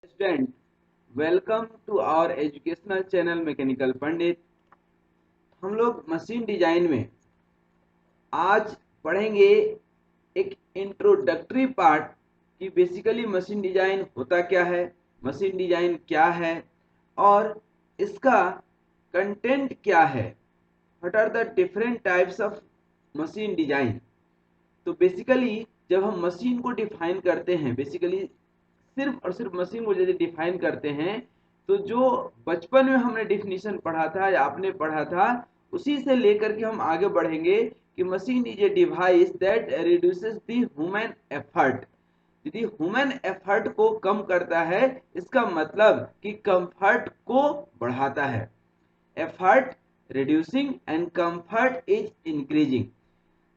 Student, welcome to our educational channel mechanical Pandit. हम लोग machine design में आज पढ़ेंगे एक इंट्रोडक्टरी पार्ट कि बेसिकली मशीन डिजाइन होता क्या है, मशीन डिजाइन क्या है और इसका कंटेंट क्या है। What are the different types of machine design. तो बेसिकली जब हम मशीन को डिफाइन करते हैं, बेसिकली सिर्फ और सिर्फ मशीन को यदि डिफाइन करते हैं तो जो बचपन में हमने डिफिनीशन पढ़ा था या आपने पढ़ा था उसी से लेकर के हम आगे बढ़ेंगे कि machine is a device that reduces the human effort. यदि ह्यूमन एफर्ट को कम करता है इसका मतलब कि कंफर्ट को बढ़ाता है। Effort reducing and comfort is increasing.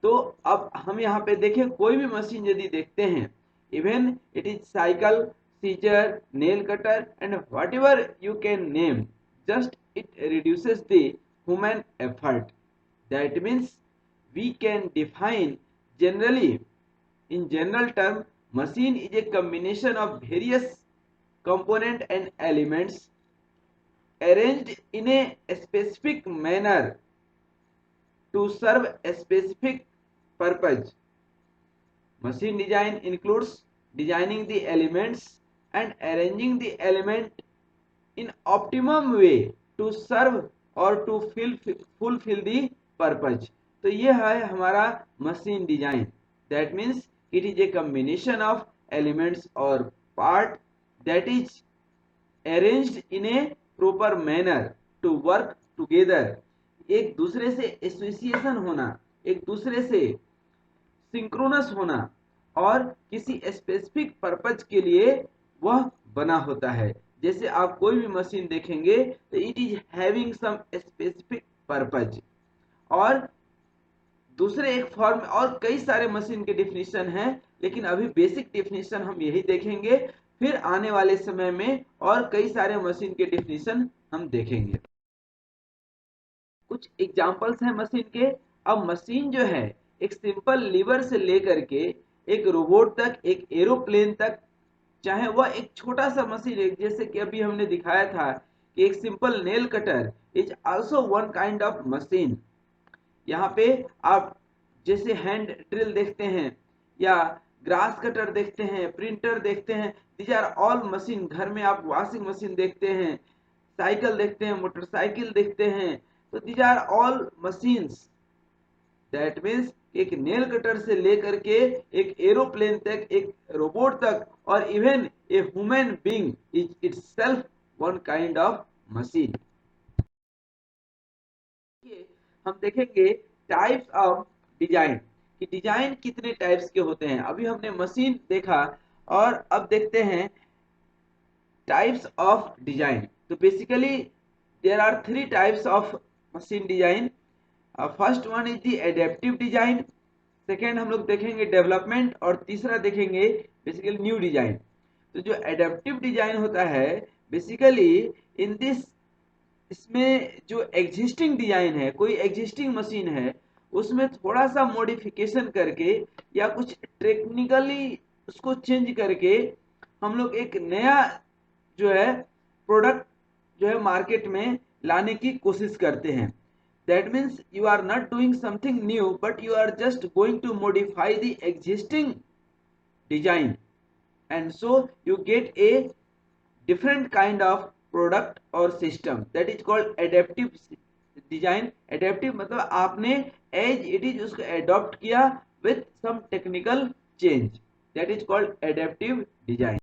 तो अब हम यहाँ पे देखें, कोई भी मशीन यदि देखते हैं, even it is cycle, scissor, nail cutter and whatever you can name, just it reduces the human effort. That means we can define generally, in general term, machine is a combination of various component and elements arranged in a specific manner to serve a specific purpose. Machine design includes designing the elements and arranging the element in optimum way to serve or to fulfill the purpose. तो ये है हमारा machine design. That means it is a combination of elements और part that is arranged in a proper manner to work together. एक दूसरे से association होना, एक दूसरे से सिंक्रोनस होना और किसी स्पेसिफिक पर्पज के लिए वह बना होता है। जैसे आप कोई भी मशीन देखेंगे तो it is having some specific purpose. और दूसरे एक फॉर्म और कई सारे मशीन के डिफिनीशन हैं, लेकिन अभी बेसिक डिफिनीशन हम यही देखेंगे। फिर आने वाले समय में और कई सारे मशीन के डिफिनीशन हम देखेंगे। कुछ एग्जांपल्स हैं मशीन के। अब मशीन जो है एक सिंपल लीवर से लेकर के एक रोबोट तक, एक एरोप्लेन तक, चाहे वह एक छोटा सा मशीन है, जैसे कि अभी हमने दिखाया था कि एक simple nail cutter is also one kind of machine. यहाँ पे आप जैसे हैंड ड्रिल देखते हैं या ग्रास कटर देखते हैं, प्रिंटर देखते हैं, दीज आर ऑल मशीन। घर में आप वॉशिंग मशीन देखते हैं, साइकिल देखते हैं, मोटरसाइकिल देखते हैं, तो these are all machines. That means एक नेल कटर से लेकर के एक एरोप्लेन तक, एक रोबोट तक और even a human being is itself one kind of machine. हम देखेंगे टाइप्स ऑफ डिजाइन कि डिजाइन कितने टाइप्स के होते हैं। अभी हमने मशीन देखा और अब देखते हैं टाइप्स ऑफ डिजाइन। तो basically there are three types of machine design. First one is the adaptive design, second हम लोग देखेंगे डेवलपमेंट और तीसरा देखेंगे बेसिकली न्यू डिजाइन। तो जो एडेप्टिव डिजाइन होता है बेसिकली इन दिस, इसमें जो एग्जिस्टिंग डिजाइन है, कोई एग्जिस्टिंग मशीन है उसमें थोड़ा सा मॉडिफिकेशन करके या कुछ टेक्निकली उसको चेंज करके हम लोग एक नया जो है प्रोडक्ट जो है मार्केट में लाने की कोशिश करते हैं। That means you are not doing something new but you are just going to modify the existing design and so you get a different kind of product or system, that is called adaptive design। adaptive मतलब आपने as it is उसको adopt किया with some technical change, that is called adaptive design।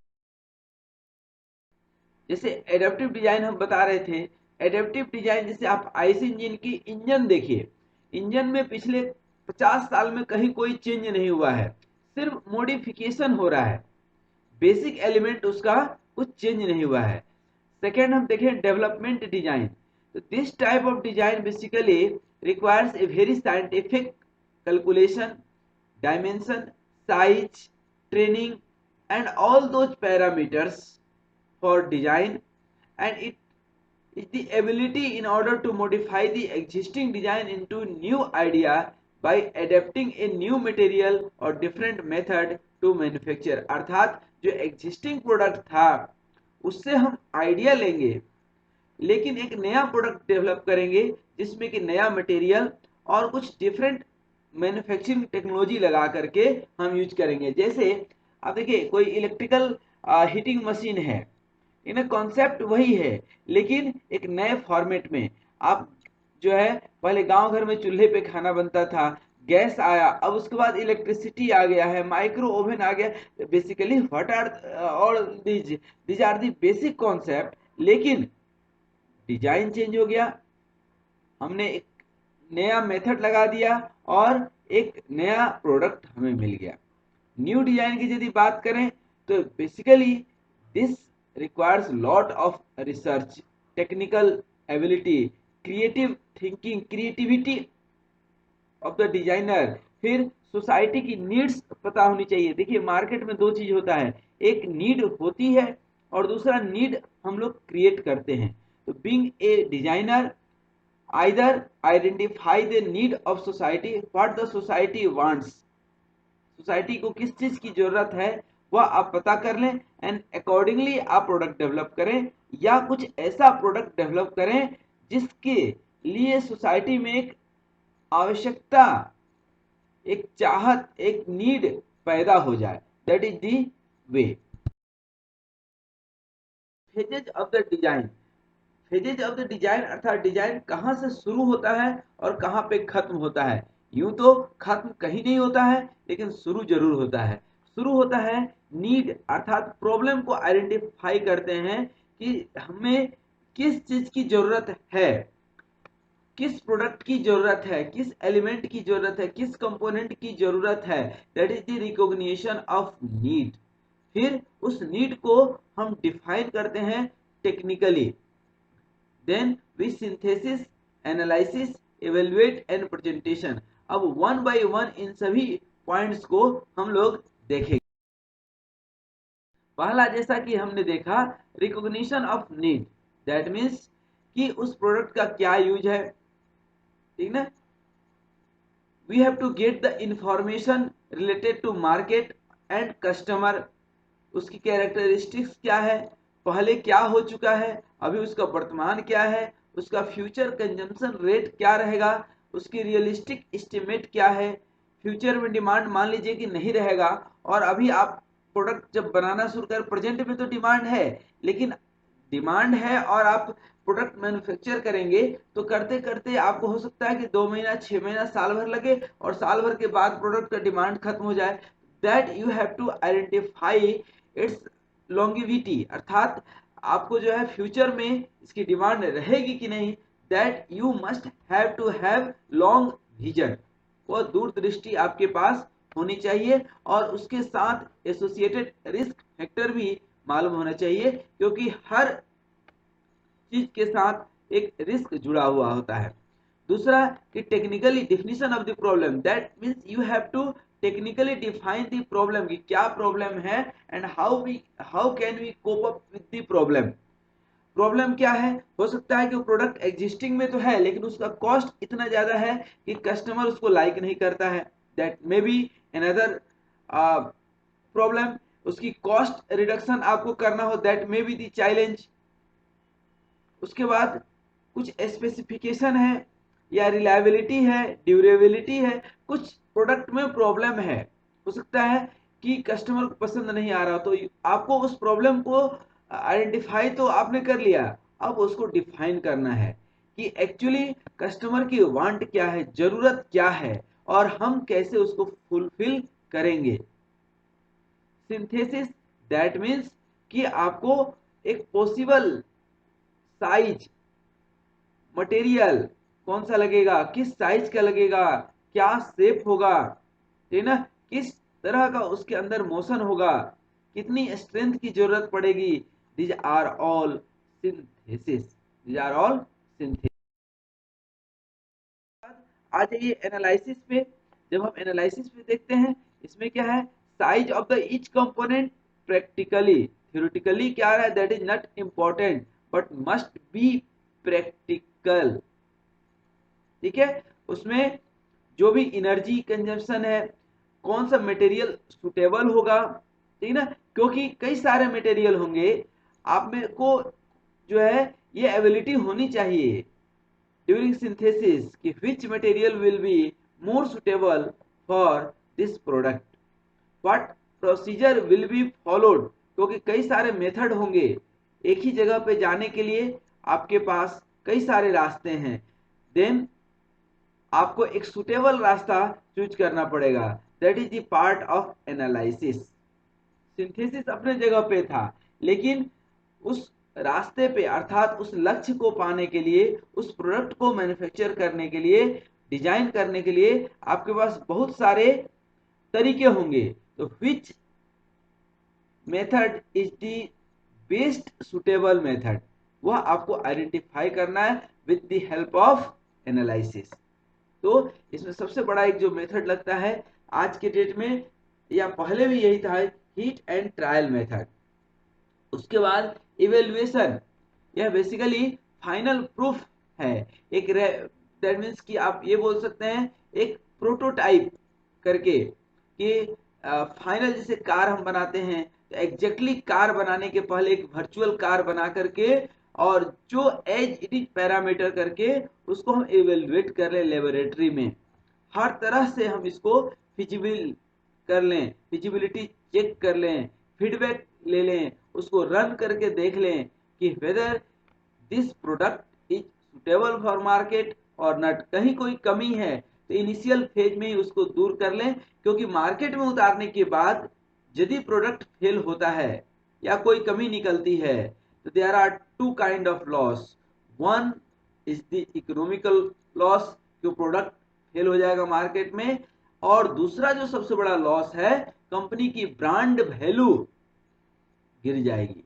जैसे adaptive design हम बता रहे थे, adaptive design जैसे आप आईसी इंजन की इंजन देखिए, इंजन में पिछले 50 साल में कहीं कोई चेंज नहीं हुआ है, सिर्फ मॉडिफिकेशन हो रहा है, बेसिक एलिमेंट उसका कुछ चेंज नहीं हुआ है। सेकेंड हम देखें डेवलपमेंट डिजाइन। तो this type of design basically requires a very scientific calculation, dimension, size, training and all those parameters for design, and it is the ability in order to modify the existing design into new idea by adapting a new material or different method to manufacture। अर्थात जो existing product था उससे हम idea लेंगे, लेकिन एक नया product develop करेंगे जिसमें कि नया मटेरियल और कुछ डिफरेंट मैन्युफैक्चरिंग टेक्नोलॉजी लगा करके हम यूज करेंगे। जैसे आप देखिए कोई इलेक्ट्रिकल हीटिंग मशीन है, इन्हें कॉन्सेप्ट वही है लेकिन एक नए फॉर्मेट में। आप जो है पहले गांव घर में चूल्हे पे खाना बनता था, गैस आया, अब उसके बाद इलेक्ट्रिसिटी आ गया है, माइक्रो ओवन आ गया। Basically what are all these are the basic concept, लेकिन डिजाइन चेंज हो गया, हमने एक नया मेथड लगा दिया और एक नया प्रोडक्ट हमें मिल गया। न्यू डिजाइन की यदि बात करें तो basically this requires lot of research, technical ability, creative thinking, creativity of the designer. फिर सोसाइटी की नीड्स पता होनी चाहिए। देखिए मार्केट में दो चीज होता है, एक नीड होती है और दूसरा नीड हम लोग क्रिएट करते हैं। तो being a designer either identify the need of society, what the society wants, society को किस चीज की जरूरत है वह आप पता कर लें एंड अकॉर्डिंगली आप प्रोडक्ट डेवलप करें, या कुछ ऐसा प्रोडक्ट डेवलप करें जिसके लिए सोसाइटी में एक आवश्यकता, एक चाहत, एक नीड पैदा हो जाए। That is the way. Phases of the design, phases of the design अर्थात डिजाइन कहाँ से शुरू होता है और कहाँ पे खत्म होता है। यूं तो खत्म कहीं नहीं होता है लेकिन शुरू जरूर होता है। शुरू होता है नीड अर्थात प्रॉब्लम को आइडेंटिफाई करते हैं कि हमें किस चीज की जरूरत है, किस प्रोडक्ट की जरूरत है, किस एलिमेंट की जरूरत है, किस कंपोनेंट की जरूरत है। That is the recognition of need. फिर उस नीड को हम डिफाइन करते हैं technically. Then we synthesis, analysis, evaluate and presentation. अब वन बाय वन इन सभी पॉइंट्स को हम लोग देखेंगे। पहला जैसा कि हमने देखा recognition of need, that means कि उस प्रोडक्ट का क्या यूज है, ठीक ना। We have to get the information related to market and customer, उसकी कैरेक्टरिस्टिक्स क्या है, पहले क्या हो चुका है, अभी उसका वर्तमान क्या है, उसका फ्यूचर कंजम्पशन रेट क्या रहेगा, उसकी रियलिस्टिक एस्टिमेट क्या है, फ्यूचर में डिमांड मान लीजिए कि नहीं रहेगा और अभी आप प्रोडक्ट जब बनाना शुरू कर, प्रेजेंट में तो डिमांड है, लेकिन डिमांड है और आप प्रोडक्ट मैन्युफैक्चर करेंगे तो करते करते आपको हो सकता है कि 2 महीना, 6 महीना, साल भर लगे और साल भर के बाद प्रोडक्ट का डिमांड खत्म हो जाए। That you have to identify its longevity, अर्थात आपको जो है फ्यूचर में इसकी डिमांड रहेगी कि नहीं। That you must have to have long vision, वो दूरदृष्टि आपके पास होनी चाहिए और उसके साथ एसोसिएटेड रिस्क फैक्टर भी मालूम होना चाहिए, क्योंकि हर चीज के साथ एक रिस्क जुड़ा हुआ होता है। दूसरा कि technically definition of the problem, that means you have to technically define the problem कि क्या प्रॉब्लम है and how can we cope up with the problem. Problem क्या है, हो सकता है कि वो प्रोडक्ट एग्जिस्टिंग में तो है लेकिन उसका कॉस्ट इतना ज्यादा है कि कस्टमर उसको लाइक नहीं करता है। That may be another problem. उसकी कॉस्ट रिडक्शन आपको करना हो, that may be the challenge. उसके बाद कुछ स्पेसिफिकेशन है या रिलायबिलिटी है, ड्यूरेबिलिटी है, कुछ प्रोडक्ट में प्रॉब्लम है, हो सकता है कि कस्टमर को पसंद नहीं आ रहा, तो आपको उस प्रॉब्लम को आइडेंटिफाई तो आपने कर लिया, अब उसको डिफाइन करना है कि एक्चुअली कस्टमर की वांट क्या है, जरूरत क्या है और हम कैसे उसको फुलफिल करेंगे। सिंथेसिस, दैट मीन्स कि आपको एक पॉसिबल साइज, मटेरियल कौन सा लगेगा, किस साइज का लगेगा, क्या शेप होगा, ठीक ना, किस तरह का उसके अंदर मोशन होगा, कितनी स्ट्रेंथ की जरूरत पड़ेगी। These are all synthesis, these are all synthesis. आ जाइए एनालिसिस पे। जब हम एनालिसिस पे देखते हैं इसमें क्या है, size of the each component practically, theoretically क्या रहा है, that is not important but must be practical, ठीक है। उसमें जो भी एनर्जी कंजम्पशन है, कौन सा मटेरियल सुटेबल होगा, ठीक ना, क्योंकि कई सारे मटेरियल होंगे, आप में को जो है ये एबिलिटी होनी चाहिए ड्यूरिंग सिंथेसिस कि which material will be more suitable for this product, what procedure will be followed, क्योंकि कई सारे मेथड होंगे एक ही जगह पे जाने के लिए, आपके पास कई सारे रास्ते हैं, देन आपको एक सुटेबल रास्ता चूज करना पड़ेगा। That is the part of analysis. Synthesis अपने जगह पे था, लेकिन उस रास्ते पे अर्थात उस लक्ष्य को पाने के लिए, उस प्रोडक्ट को मैन्युफैक्चर करने के लिए, डिजाइन करने के लिए आपके पास बहुत सारे तरीके होंगे। तो which method is the best suitable method, वह आपको आइडेंटिफाई करना है with the help of analysis. तो इसमें सबसे बड़ा एक जो मेथड लगता है आज के डेट में, या पहले भी यही था, हीट एंड ट्रायल मेथड। उसके बाद इवेल्युएशन, यह बेसिकली फाइनल प्रूफ है। एक दैट मीन्स कि आप ये बोल सकते हैं एक प्रोटोटाइप करके कि फाइनल जैसे कार हम बनाते हैं तो एग्जैक्टली कार बनाने के पहले एक वर्चुअल कार बना करके और जो एज इट इज पैरामीटर करके उसको हम इवेल्युएट कर लें लेबोरेटरी में, हर तरह से हम इसको फिजिबल कर लें, फिजिबिलिटी चेक कर लें, फीडबैक ले लें, उसको रन करके देख लें कि whether this product is suitable for market और नॉट, कहीं कोई कमी है तो इनिशियल फेज में ही उसको दूर कर लें, क्योंकि मार्केट में उतारने के बाद यदि प्रोडक्ट फेल होता है या कोई कमी निकलती है तो there are two kind of loss. One is the economical loss, जो प्रोडक्ट फेल हो जाएगा मार्केट में, और दूसरा जो सबसे बड़ा लॉस है, कंपनी की ब्रांड वैल्यू गिर जाएगी,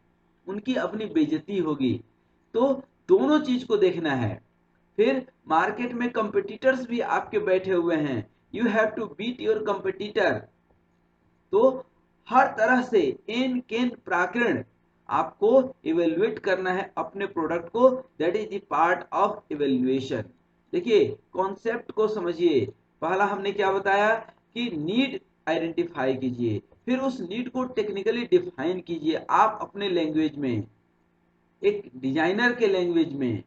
उनकी अपनी बेइज्जती होगी। तो दोनों चीज को देखना है। फिर मार्केट में कंपटीटर्स भी आपके बैठे हुए हैं, you have to beat your competitor. तो हर तरह से एन केन प्राकृण आपको इवेल्युएट करना है अपने प्रोडक्ट को, that is the part of evaluation. देखिए कॉन्सेप्ट को समझिए, पहला हमने क्या बताया कि नीड आइडेंटिफाई कीजिए, फिर उस नीड को टेक्निकली डिफाइन कीजिए आप अपने लैंग्वेज में, एक डिजाइनर के लैंग्वेज में,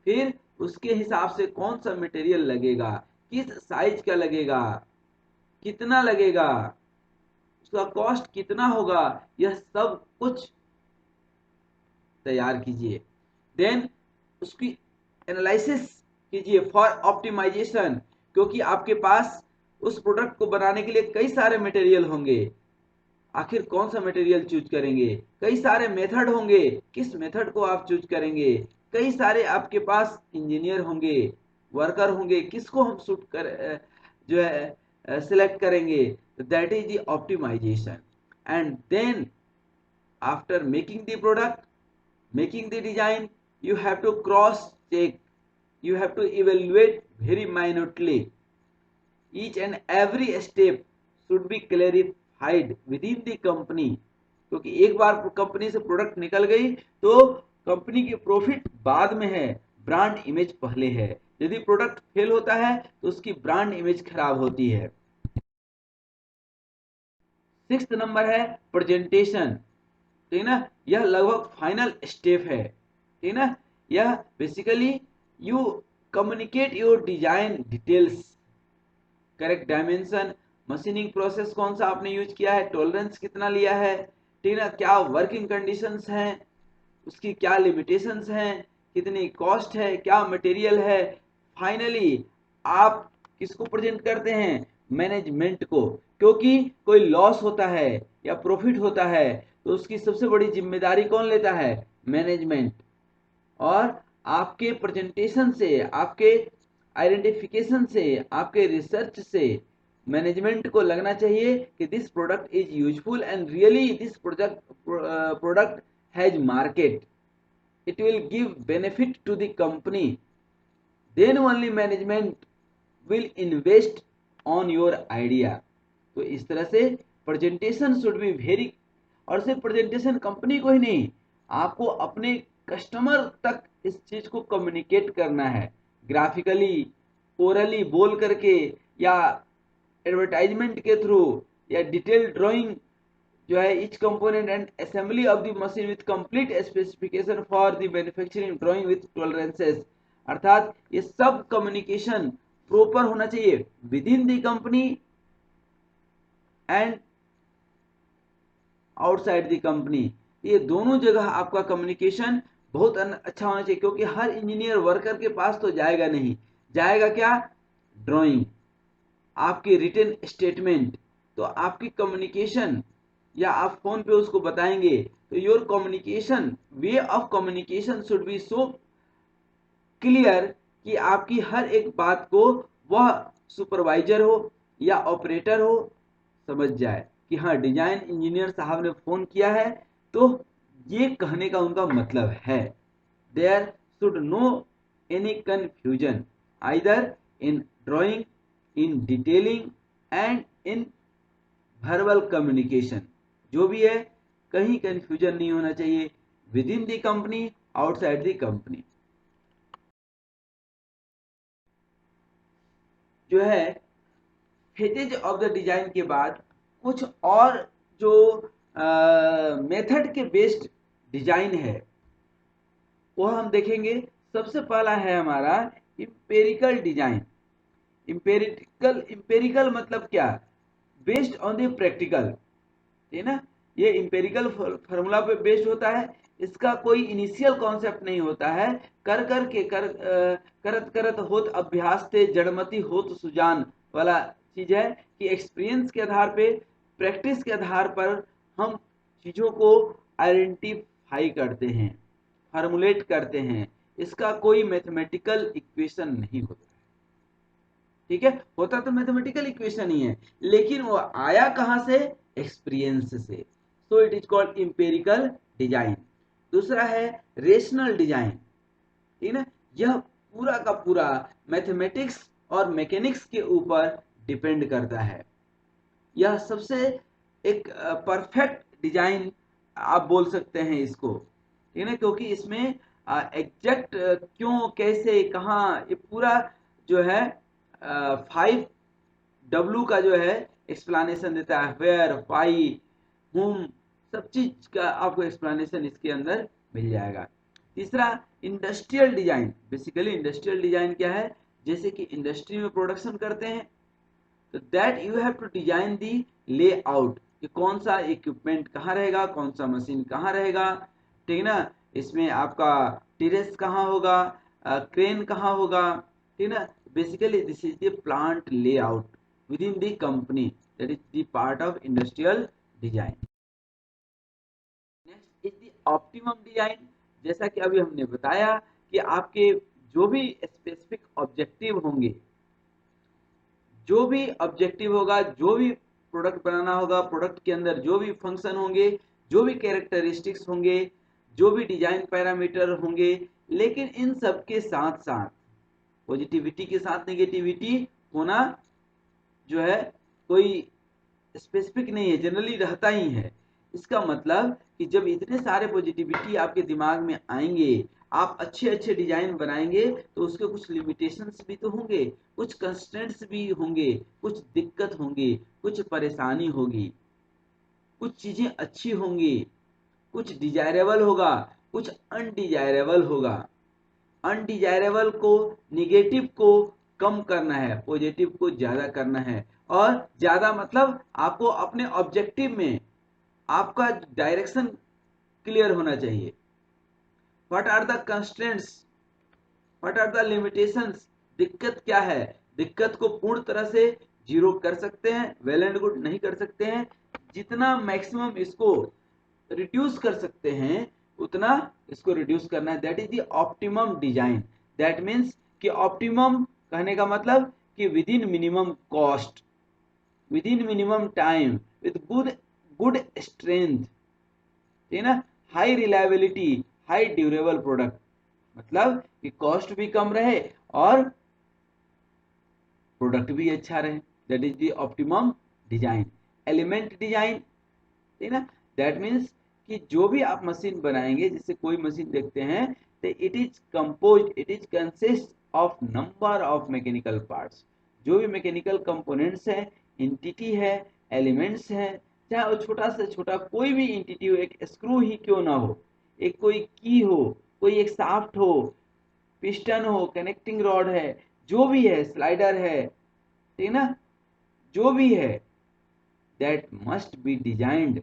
फिर उसके हिसाब से कौन सा मटेरियल लगेगा, किस साइज का लगेगा, कितना लगेगा, उसका कॉस्ट कितना होगा, यह सब कुछ तैयार कीजिए। देन उसकी एनालिसिस कीजिए फॉर ऑप्टिमाइजेशन, क्योंकि आपके पास उस प्रोडक्ट को बनाने के लिए कई सारे मटेरियल होंगे, आखिर कौन सा मटेरियल चूज करेंगे, कई सारे मेथड होंगे, किस मेथड को आप चूज करेंगे, कई सारे आपके पास इंजीनियर होंगे, वर्कर होंगे, किसको हम शूट कर जो है सिलेक्ट करेंगे। That is the optimization. And then after making the product, making the design, you have to cross check, you have to evaluate very minutely, each and every step should be clarified within the company, क्योंकि एक बार company से product निकल गई तो company की profit बाद में है, ब्रांड इमेज पहले है। यदि प्रोडक्ट फेल होता है तो उसकी ब्रांड इमेज खराब होती है। सिक्स्थ नंबर है प्रेजेंटेशन, ठीक ना, यह लगभग फाइनल स्टेप है, ठीक ना। यह basically you communicate your design details, correct dimension, machining process कौन सा आपने यूज किया है, टॉलरेंस कितना लिया है, ठीक ना, क्या वर्किंग कंडीशंस हैं, उसकी क्या लिमिटेशंस हैं, कितनी कॉस्ट है, क्या मटेरियल है। फाइनली आप किसको प्रेजेंट करते हैं, मैनेजमेंट को, क्योंकि कोई लॉस होता है या प्रॉफिट होता है तो उसकी सबसे बड़ी जिम्मेदारी कौन लेता है, मैनेजमेंट। और आपके प्रेजेंटेशन से, आपके आइडेंटिफिकेशन से, आपके रिसर्च से मैनेजमेंट को लगना चाहिए कि this product is useful and really this product has market, it will give benefit to the company, then only management will invest on your idea। तो इस तरह से प्रेजेंटेशन शुड बी वेरी, और सिर्फ प्रेजेंटेशन कंपनी को ही नहीं, आपको अपने कस्टमर तक इस चीज को कम्युनिकेट करना है, ग्राफिकली, ओरली बोल करके, या एडवर्टाइजमेंट के थ्रू, या डिटेल ड्राइंग जो है each component and assembly of the machine with complete specification for the manufacturing drawing with tolerances, अर्थात ये सब कम्युनिकेशन प्रॉपर होना चाहिए within the company and outside the company. ये दोनों जगह आपका कम्युनिकेशन बहुत अच्छा होना चाहिए, क्योंकि हर इंजीनियर वर्कर के पास तो जाएगा नहीं, जाएगा क्या, ड्राइंग, आपकी रिटन स्टेटमेंट। तो आपकी कम्युनिकेशन या आप फोन पे उसको बताएंगे तो your communication, way of communication should be so clear कि आपकी हर एक बात को वह सुपरवाइजर हो या ऑपरेटर हो समझ जाए कि हाँ डिजाइन इंजीनियर साहब ने फोन किया है तो ये कहने का उनका मतलब है। There should no any confusion either in drawing, in detailing and in verbal communication. जो भी है कहीं कंफ्यूजन नहीं होना चाहिए within the company, outside the company. जो है फेजेज ऑफ द डिजाइन के बाद कुछ और जो मेथड के बेस्ड डिजाइन है वो हम देखेंगे। सबसे पहला है हमारा इंपेरिकल डिजाइन। इंपेरिकल मतलब क्या, बेस्ड ऑन द प्रैक्टिकल, है ना। ये इंपेरिकल फॉर्मूला पे बेस्ड होता है, इसका कोई इनिशियल कॉन्सेप्ट नहीं होता है। करत करत होत अभ्यास ते जड़मति होत सुजान वाला चीज है कि एक्सपीरियंस के आधार पे, प्रैक्टिस के आधार पर हम चीजों को आइडेंटिफाई करते हैं, फार्मुलेट करते हैं। इसका कोई मैथमेटिकल इक्वेशन नहीं होता, ठीक है। होता तो मैथमेटिकल इक्वेशन ही है, लेकिन वो आया कहां से, एक्सपीरियंस से। So it is called empirical design. दूसरा है रेशनल डिजाइन, ठीक है ना। यह पूरा का पूरा मैथमेटिक्स और मैकेनिक्स के ऊपर डिपेंड करता है। यह सबसे एक परफेक्ट डिजाइन आप बोल सकते हैं इसको, ठीक है ना, क्योंकि इसमें एग्जैक्ट क्यों कैसे कहाँ ये पूरा जो है 5W का जो है एक्सप्लेनेशन देता है, वेयर, वाई, हुम, सब चीज का आपको एक्सप्लेनेशन इसके अंदर मिल जाएगा। तीसरा industrial design. Basically industrial design क्या है, जैसे कि इंडस्ट्री में प्रोडक्शन करते हैं तो that you have to design the layout कि कौन सा इक्विपमेंट कहाँ रहेगा, कौन सा मशीन कहाँ रहेगा, ठीक है ना। इसमें आपका टेरेस कहाँ होगा, क्रेन कहाँ होगा, ठीक है ना। Basically this is the plant layout with in the company, that is the part of industrial design. Next is the optimum design. जैसा कि अभी हमने बताया कि आपके जो भी स्पेसिफिक ऑब्जेक्टिव होंगे, जो भी ऑब्जेक्टिव होगा, जो भी प्रोडक्ट बनाना होगा, प्रोडक्ट के अंदर जो भी फंक्शन होंगे, जो भी कैरेक्टरिस्टिक्स होंगे, जो भी डिजाइन पैरामीटर होंगे, लेकिन इन सब के साथ साथ पॉजिटिविटी के साथ नेगेटिविटी होना जो है कोई स्पेसिफिक नहीं है, जनरली रहता ही है। इसका मतलब कि जब इतने सारे पॉजिटिविटी आपके दिमाग में आएंगे, आप अच्छे अच्छे डिजाइन बनाएंगे तो उसके कुछ लिमिटेशंस भी तो होंगे, कुछ कंस्ट्रेंट्स भी होंगे, कुछ दिक्कत होंगी, कुछ परेशानी होगी, कुछ चीजें अच्छी होंगी, कुछ डिजायरेबल होगा, कुछ अनडिजायरेबल होगा। अनडिजायरेबल को, निगेटिव को कम करना है, पॉजिटिव को ज्यादा करना है। और ज्यादा मतलब आपको अपने ऑब्जेक्टिव में आपका डायरेक्शन क्लियर होना चाहिए। What are the constraints, what are the limitations, दिक्कत क्या है। दिक्कत को पूर्ण तरह से जीरो कर सकते हैं, वेल एंड गुड नहीं कर सकते हैं, जितना मैक्सिमम इसको रिड्यूस कर सकते हैं उतना इसको रिड्यूस करना है। That is the optimum design. That means कि ऑप्टिमम कहने का मतलब कि with in minimum cost, with in minimum time, with good strength, ठीक है ना, high reliability, high durable product. मतलब कि कॉस्ट भी कम रहे और प्रोडक्ट भी अच्छा रहे। That is the optimum design. Element design, ठीक है ना, दैट मीन्स कि जो भी आप मशीन बनाएंगे, जैसे कोई मशीन देखते हैं तो it is compose, it is consist of number of mechanical parts. जो भी मैकेनिकल कंपोनेंट्स हैं, एंटिटी है, एलिमेंट्स हैं, चाहे वो छोटा से छोटा कोई भी एंटिटी हो, एक स्क्रू ही क्यों ना हो, एक कोई की हो, कोई एक शाफ्ट हो, पिस्टन हो, कनेक्टिंग रॉड है, जो भी है, स्लाइडर है, ठीक है ना, जो भी है, that must be designed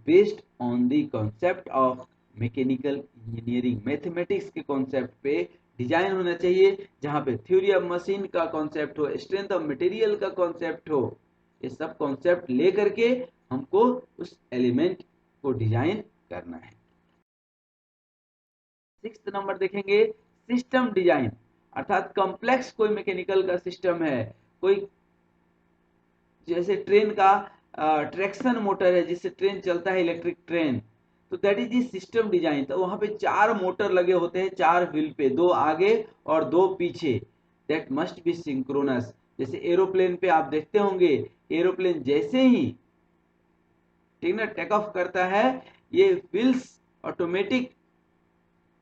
based on the concept of mechanical engineering, mathematics के कॉन्सेप्ट पे डिजाइन होना चाहिए, जहां पे थ्योरी ऑफ मशीन का कॉन्सेप्ट हो, स्ट्रेंथ ऑफ मटेरियल का कॉन्सेप्ट हो, ये सब कॉन्सेप्ट ले करके हमको उस एलिमेंट को डिजाइन करना है। 6th नंबर देखेंगे सिस्टम डिजाइन, अर्थात कॉम्प्लेक्स कोई मैकेनिकल का सिस्टम है, कोई जैसे ट्रेन का ट्रैक्शन मोटर है जिससे ट्रेन चलता है, इलेक्ट्रिक ट्रेन, तो that is the system design. तो वहां पे 4 मोटर लगे होते हैं, 4 व्हील पे, 2 आगे और 2 पीछे, दैट मस्ट बी सिंक्रोनस। जैसे एरोप्लेन पे आप देखते होंगे, एरोप्लेन जैसे ही ठीक ना टेक ऑफ करता है, ये व्हील्स ऑटोमेटिक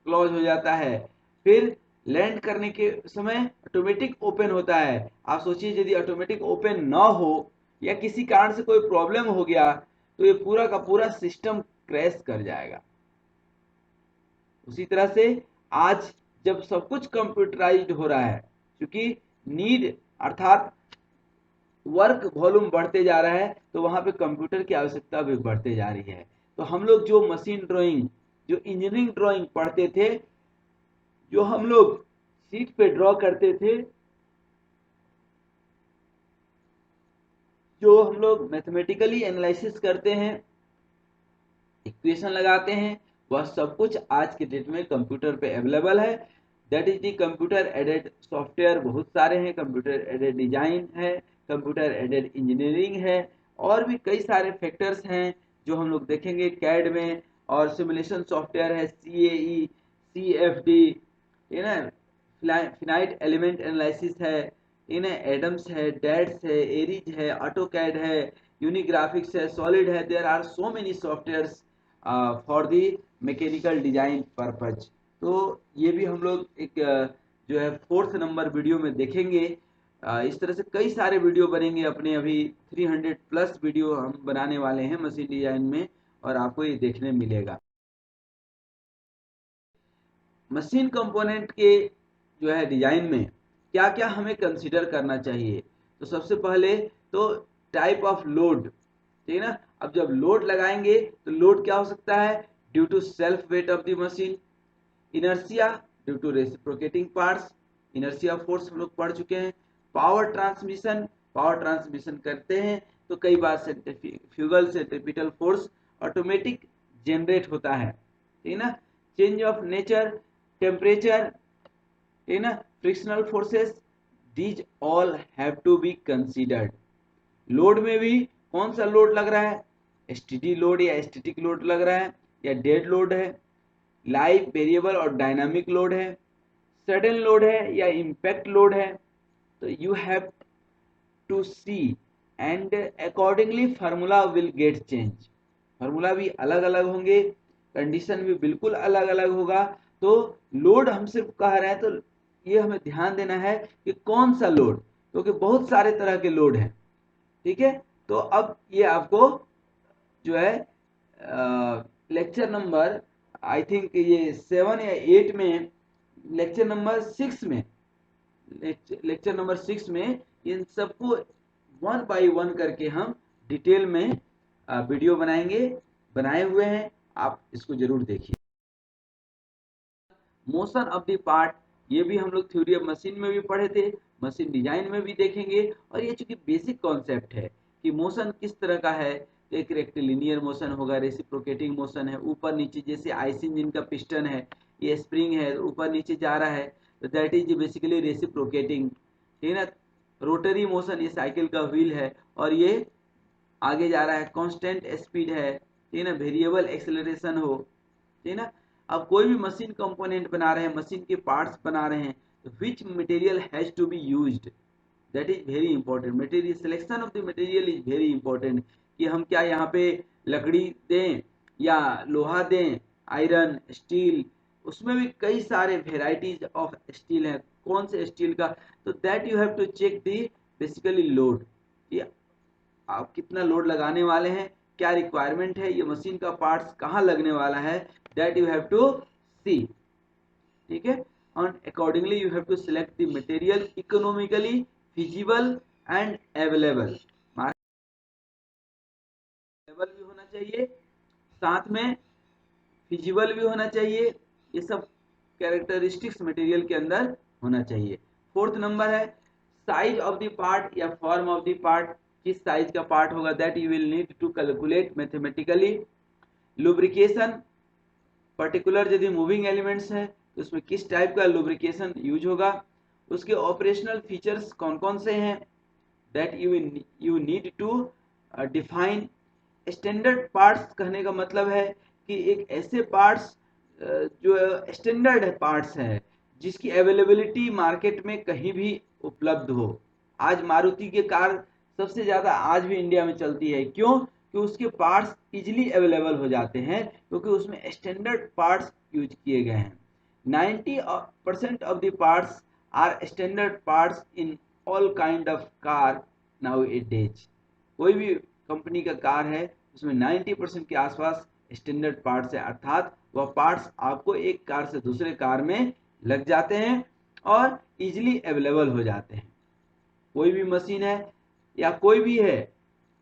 क्लोज हो जाता है, फिर लैंड करने के समय ऑटोमेटिक ओपन होता है। आप सोचिए यदि ऑटोमेटिक ओपन ना हो या किसी कारण से कोई प्रॉब्लम हो गया तो ये पूरा का पूरा सिस्टम क्रैश कर जाएगा। उसी तरह से आज जब सब कुछ कंप्यूटराइज्ड हो रहा है, क्योंकि नीड अर्थात वर्क वॉल्यूम बढ़ते जा रहा है, तो वहां पे कंप्यूटर की आवश्यकता भी बढ़ते जा रही है। तो हम लोग जो मशीन ड्राइंग, जो इंजीनियरिंग ड्राइंग पढ़ते थे, जो हम लोग शीट पे ड्रॉ करते थे, जो हम लोग मैथमेटिकली एनालिसिस करते हैं, इक्वेशन लगाते हैं, वह सब कुछ आज के डेट में कंप्यूटर पे अवेलेबल है। That is the computer aided software बहुत सारे हैं, कंप्यूटर एडेड डिजाइन है, कंप्यूटर एडेड इंजीनियरिंग है, और भी कई सारे फैक्टर्स हैं जो हम लोग देखेंगे कैड में, और सिमुलेशन सॉफ्टवेयर है, CAE, CFD, ये ना फिनाइट एलिमेंट एनालिसिस है, इन्हें एडम्स है, डेट्स है, एरिज है, ऑटोकैड है, यूनिग्राफिक्स है, सॉलिड है। There are so many softwares for the mechanical design purpose. तो ये भी हम लोग एक जो है 4th नंबर वीडियो में देखेंगे। इस तरह से कई सारे वीडियो बनेंगे अपने, अभी 300 प्लस वीडियो हम बनाने वाले हैं मशीन डिजाइन में, और आपको ये देखने मिलेगा। मशीन कंपोनेंट के जो है डिजाइन में क्या क्या हमें कंसीडर करना चाहिए, तो सबसे पहले तो टाइप ऑफ लोड, ठीक है ना। अब जब लोड लगाएंगे तो लोड क्या हो सकता है, due to self weight of the machine, inertia due to reciprocating parts, inertia force हम लोग पढ़ चुके हैं, पावर ट्रांसमिशन, पावर ट्रांसमिशन करते हैं तो कई बार centrifugal centripetal force automatic generate होता है, ठीक है ना। चेंज ऑफ नेचर, टेम्परेचर, ठीक है ना, frictional forces, these all have to be considered. Load में भी कौन सा लोड लग रहा है, एसटीडी लोड या स्टैटिक लोड लग रहा है, या डेड लोड है, लाइव वेरिएबल और डायनामिक लोड है, सडन लोड है या इम्पैक्ट लोड है। तो you have to see and accordingly formula will get change. Formula भी अलग अलग होंगे, कंडीशन भी बिल्कुल अलग अलग होगा। तो लोड हम सिर्फ कह रहे हैं तो ये हमें ध्यान देना है कि कौन सा लोड, क्योंकि बहुत सारे तरह के लोड हैं, ठीक है। तो अब ये आपको जो है लेक्चर नंबर, आई थिंक ये 7 या 8 में, लेक्चर नंबर 6 में, लेक्चर नंबर 6 में इन सबको 1 बाय 1 करके हम डिटेल में वीडियो बनाएंगे, बनाए हुए हैं, आप इसको जरूर देखिए। मोशन ऑफ द पार्ट, ये भी हम लोग थ्योरी ऑफ मशीन में भी पढ़े थे, मशीन डिजाइन में भी देखेंगे। और ये चूंकि बेसिक कॉन्सेप्ट है कि मोशन किस तरह का है, तो एक रेक्टिलिनियर मोशन होगा, रेसिप्रोकेटिंग मोशन है, ऊपर नीचे, जैसे आईसी इंजन का पिस्टन है, ये स्प्रिंग है, ऊपर नीचे जा रहा है, तो दैट इज बेसिकली रेसिप्रोकेटिंग, ठीक है ना। रोटरी मोशन, ये साइकिल का व्हील है और ये आगे जा रहा है, कांस्टेंट स्पीड है, ठीक है ना, वेरिएबल एक्सेलरेशन हो, ठीक है ना। अब कोई भी मशीन कंपोनेंट बना रहे हैं, मशीन के पार्ट्स बना रहे हैं, तो which material has to be used, that is very important. Material selection of the material is very important, कि हम क्या यहाँ पे लकड़ी दें या लोहा दें, आयरन, स्टील, उसमें भी कई सारे वेराइटीज ऑफ स्टील है, कौन से स्टील का, तो that you have to check the basically load, कि आप कितना लोड लगाने वाले हैं, क्या रिक्वायरमेंट है, ये मशीन का पार्ट्स कहाँ लगने वाला है, that you have to see, ठीक है। और accordingly you have to select the material economically feasible and available, भी होना चाहिए, साथ में फिजिबल भी होना चाहिए, ये सब कैरेक्टरिस्टिक्स मटेरियल के अंदर होना चाहिए। फोर्थ नंबर है साइज ऑफ द पार्ट या फॉर्म ऑफ द पार्ट, किस साइज का पार्ट होगा, that you will need to calculate mathematically. Lubrication, particular यदि मूविंग एलिमेंट्स है तो उसमें किस टाइप का लुब्रिकेशन यूज होगा, उसके ऑपरेशनल फीचर्स कौन कौन से हैं, that you need to define. Standard parts कहने का मतलब है कि एक ऐसे पार्ट्स जो स्टैंडर्ड पार्ट्स हैं जिसकी अवेलेबिलिटी मार्केट में कहीं भी उपलब्ध हो। आज मारुति के कार सबसे ज़्यादा आज भी इंडिया में चलती है, क्यों, कि उसके पार्ट्स इजीली अवेलेबल हो जाते हैं, क्योंकि उसमें स्टैंडर्ड पार्ट्स यूज किए गए हैं। 90% of the parts are standard parts in all kind of car nowadays. कोई भी कंपनी का कार है उसमें 90% के आसपास स्टैंडर्ड पार्ट्स है, अर्थात वह पार्ट्स आपको एक कार से दूसरे कार में लग जाते हैं और इजीली अवेलेबल हो जाते हैं। कोई भी मशीन है या कोई भी है,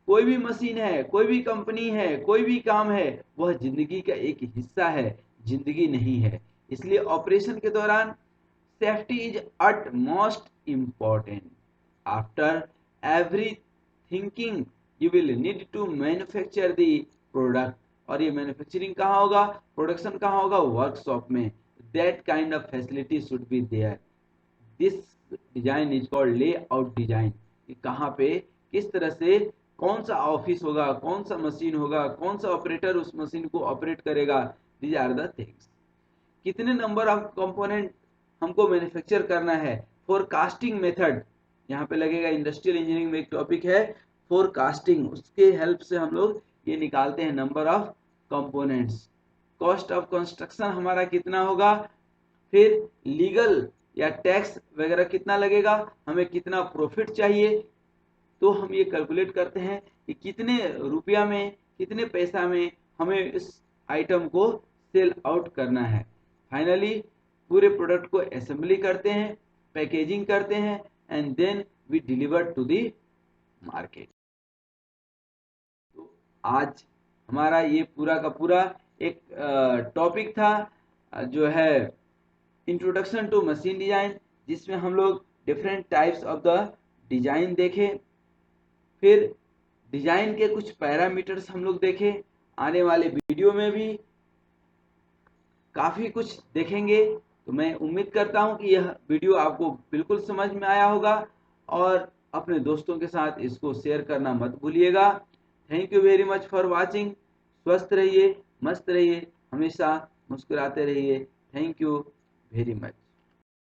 कोई भी मशीन है, कोई भी कंपनी है, कोई भी काम है, वह जिंदगी का एक हिस्सा है, जिंदगी नहीं है। इसलिए ऑपरेशन के दौरान safety is utmost important. After every thinking you will need to manufacture the product, और ये मैन्युफैक्चरिंग कहाँ होगा, प्रोडक्शन कहाँ होगा, वर्कशॉप में। That kind of facility should be there. This design is called layout design, कि कहाँ पे किस तरह से कौन सा ऑफिस होगा, कौन सा मशीन होगा, कौन सा ऑपरेटर उस मशीन को ऑपरेट करेगा, दीज आर द थिंग्स। कितने नंबर ऑफ कंपोनेंट हमको मैन्युफैक्चर करना है, फोरकास्टिंग मेथड यहाँ पे लगेगा। इंडस्ट्रियल इंजीनियरिंग में एक टॉपिक है फोरकास्टिंग, उसके हेल्प से हम लोग ये निकालते हैं number of components. Cost of construction हमारा कितना होगा, फिर लीगल या टैक्स वगैरह कितना लगेगा, हमें कितना प्रॉफिट चाहिए, तो हम ये कैलकुलेट करते हैं कि कितने रुपया में, कितने पैसा में हमें इस आइटम को सेल आउट करना है। फाइनली पूरे प्रोडक्ट को असेंबली करते हैं, पैकेजिंग करते हैं, and then we deliver to the market. तो आज हमारा ये पूरा का पूरा एक टॉपिक था जो है इंट्रोडक्शन टू मशीन डिजाइन, जिसमें हम लोग different types of the design देखे, फिर डिजाइन के कुछ पैरामीटर्स हम लोग देखे। आने वाले वीडियो में भी काफी कुछ देखेंगे, तो मैं उम्मीद करता हूं कि यह वीडियो आपको बिल्कुल समझ में आया होगा, और अपने दोस्तों के साथ इसको शेयर करना मत भूलिएगा। Thank you very much for watching. स्वस्थ रहिए, मस्त रहिए, हमेशा मुस्कुराते रहिए। Thank you very much.